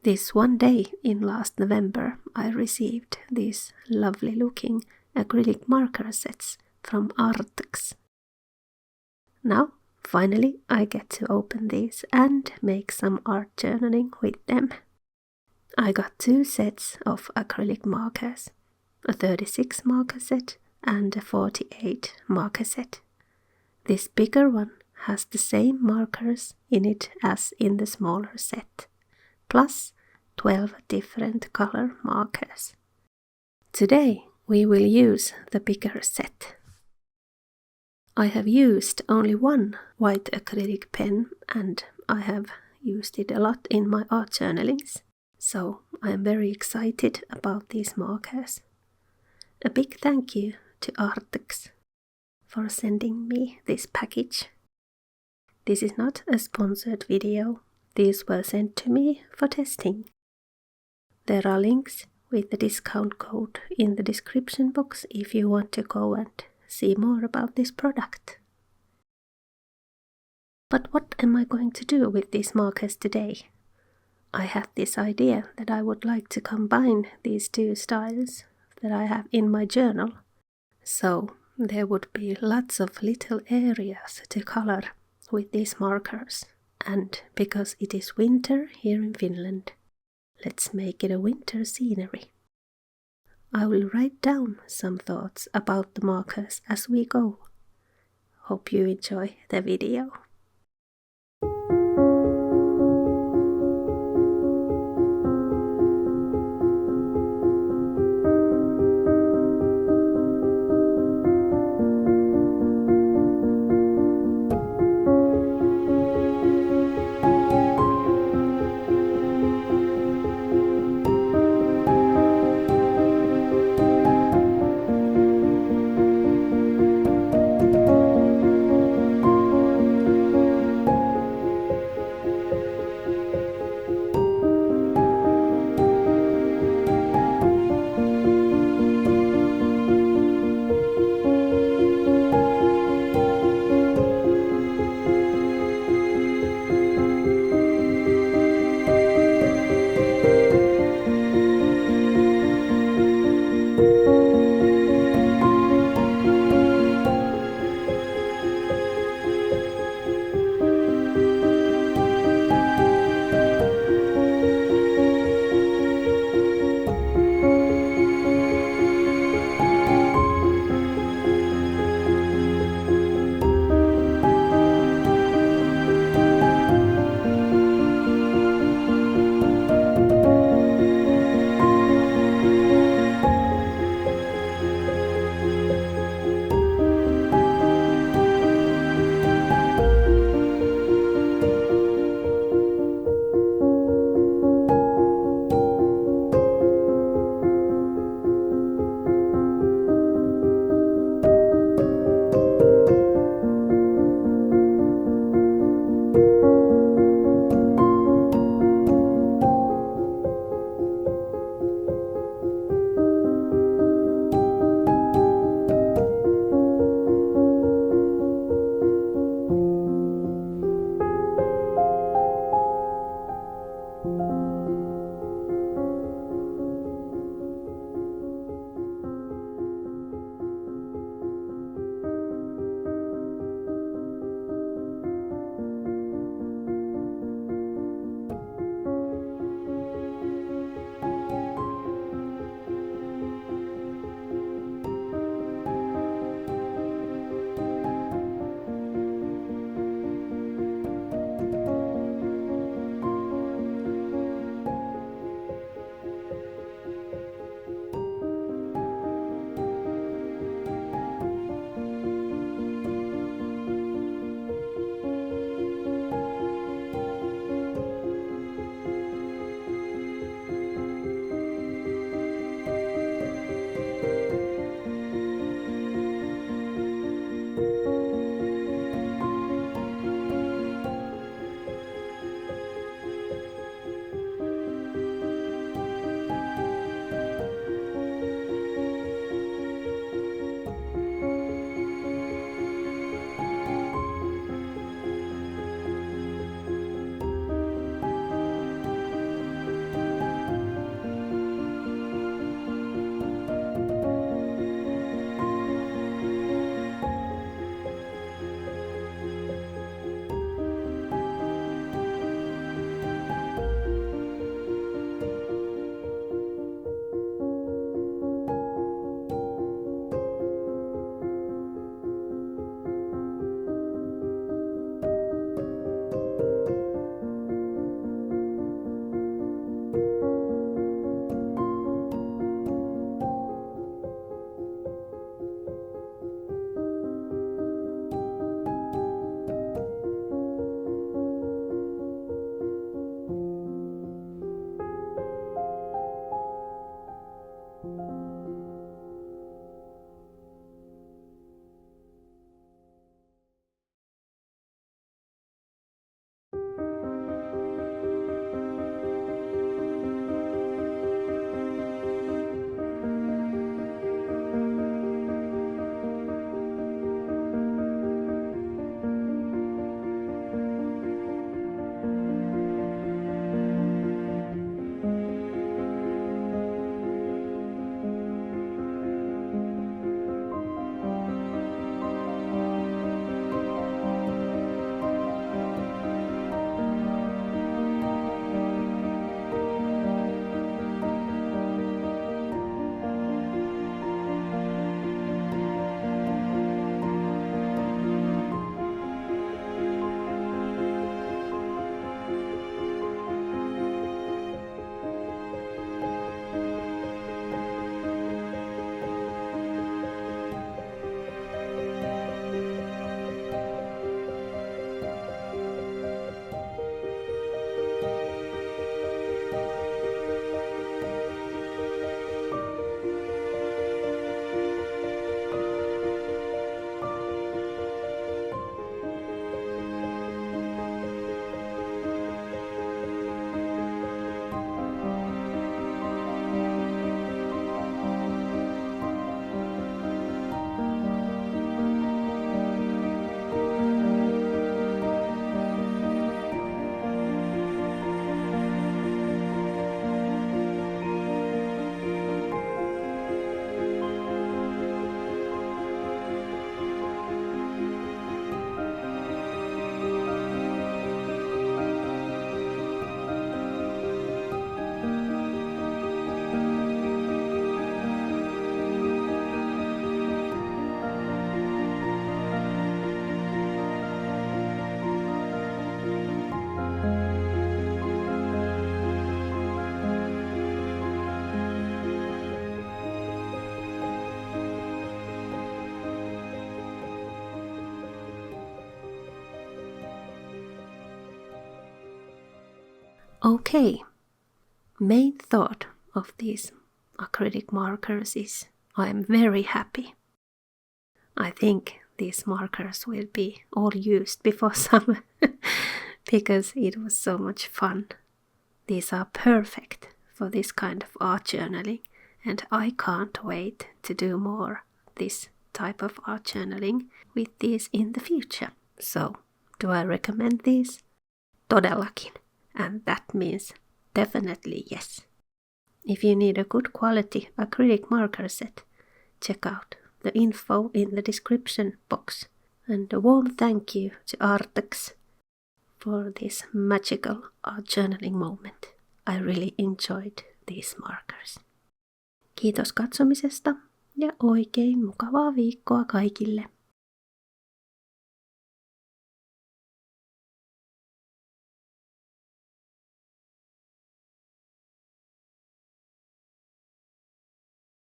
This one day in last November I received these lovely looking acrylic marker sets from Arrtx. Now finally I get to open these and make some art journaling with them. I got 2 sets of acrylic markers, a 36 marker set and a 48 marker set. This bigger one has the same markers in it as in the smaller set, plus 12 different color markers. Today we will use the bigger set. I have used only one white acrylic pen and I have used it a lot in my art journalings, so I am very excited about these markers. A big thank you to Arrtx for sending me this package. This is not a sponsored video, these were sent to me for testing. There are links with the discount code in the description box if you want to go and see more about this product. But what am I going to do with these markers today? I had this idea that I would like to combine these 2 styles that I have in my journal, so there would be lots of little areas to color with these markers. And because it is winter here in Finland, let's make it a winter scenery. I will write down some thoughts about the markers as we go. Hope you enjoy the video. Okay, main thought of these acrylic markers is I am very happy. I think these markers will be all used before summer because it was so much fun. These are perfect for this kind of art journaling, and I can't wait to do more this type of art journaling with these in the future. So, do I recommend these? Todellakin. And that means definitely yes. If you need a good quality acrylic marker set, check out the info in the description box. And a warm thank you to Arrtx for this magical art journaling moment. I really enjoyed these markers. Kiitos katsomisesta ja oikein mukavaa viikkoa kaikille.